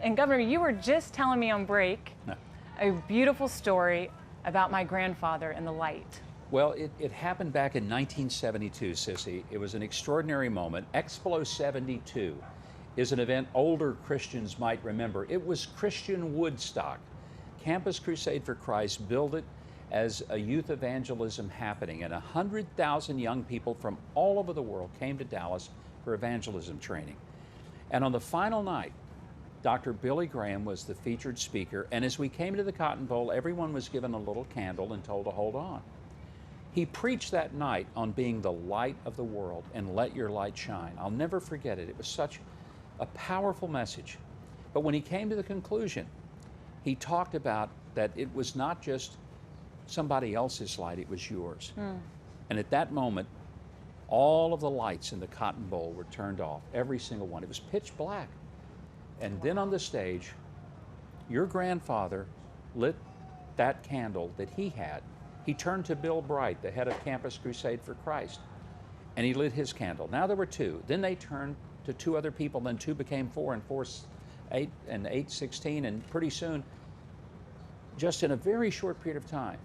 And Governor, you were just telling me on break a beautiful story about my grandfather and the light. Well, it happened back in 1972, Cissie. It was an extraordinary moment. Explo 72 is an event older Christians might remember. It was Christian Woodstock. Campus Crusade for Christ billed it as a youth evangelism happening, and 100,000 young people from all over the world came to Dallas for evangelism training. And on the final night, Dr. Billy Graham was the featured speaker, and as we came to the Cotton Bowl, everyone was given a little candle and told to hold on. He preached that night on being the light of the world and let your light shine. I'll never forget it. It was such a powerful message. But when he came to the conclusion, he talked about that it was not just somebody else's light, it was yours. And at that moment, all of the lights in the Cotton Bowl were turned off, every single one. It was pitch black. And then on the stage, your grandfather lit that candle that he had. He turned to Bill Bright, the head of Campus Crusade for Christ, and he lit his candle. Now there were two. Then they turned to two other people, then two became four, and four, 8, and 8, 16, and pretty soon, just in a very short period of time,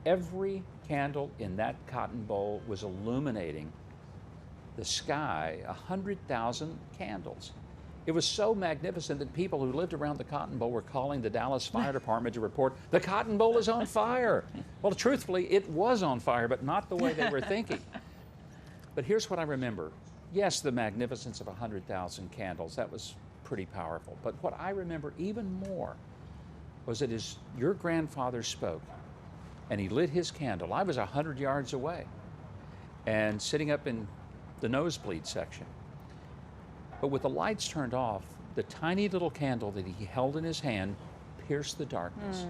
every candle in that Cotton Bowl was illuminating the sky, 100,000 candles. It was so magnificent that people who lived around the Cotton Bowl were calling the Dallas Fire Department to report, the Cotton Bowl is on fire. Well, truthfully, it was on fire, but not the way they were thinking. But here's what I remember. Yes, the magnificence of 100,000 candles, that was pretty powerful. But what I remember even more was that as your grandfather spoke and he lit his candle, I was 100 yards away and sitting up in the nosebleed section. But with the lights turned off, the tiny little candle that he held in his hand pierced the darkness.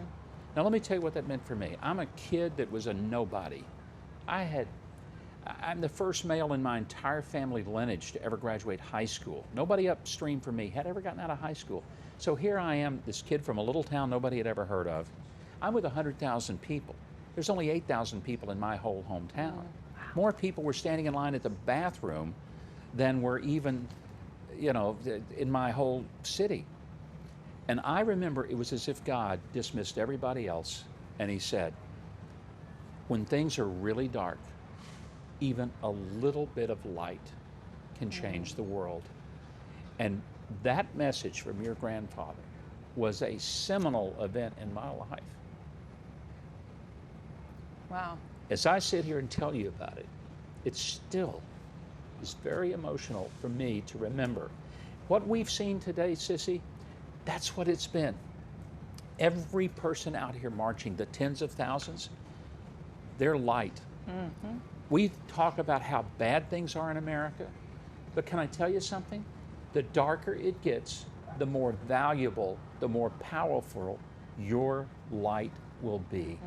Now let me tell you what that meant for me. I'm a kid that was a nobody. I'm the first male in my entire family lineage to ever graduate high school. Nobody upstream from me had ever gotten out of high school. So here I am, this kid from a little town nobody had ever heard of. I'm with 100,000 people. There's only 8,000 people in my whole hometown. More people were standing in line at the bathroom than were even, you know, in my whole city. And I remember it was as if God dismissed everybody else and he said, when things are really dark, even a little bit of light can change the world. And that message from your grandfather was a seminal event in my life. Wow. As I sit here and tell you about it, it still is very emotional for me to remember. What we've seen today, Cissie, that's what it's been. Every person out here marching, the tens of thousands, they're light. We talk about how bad things are in America, but can I tell you something? The darker it gets, the more valuable, the more powerful your light will be.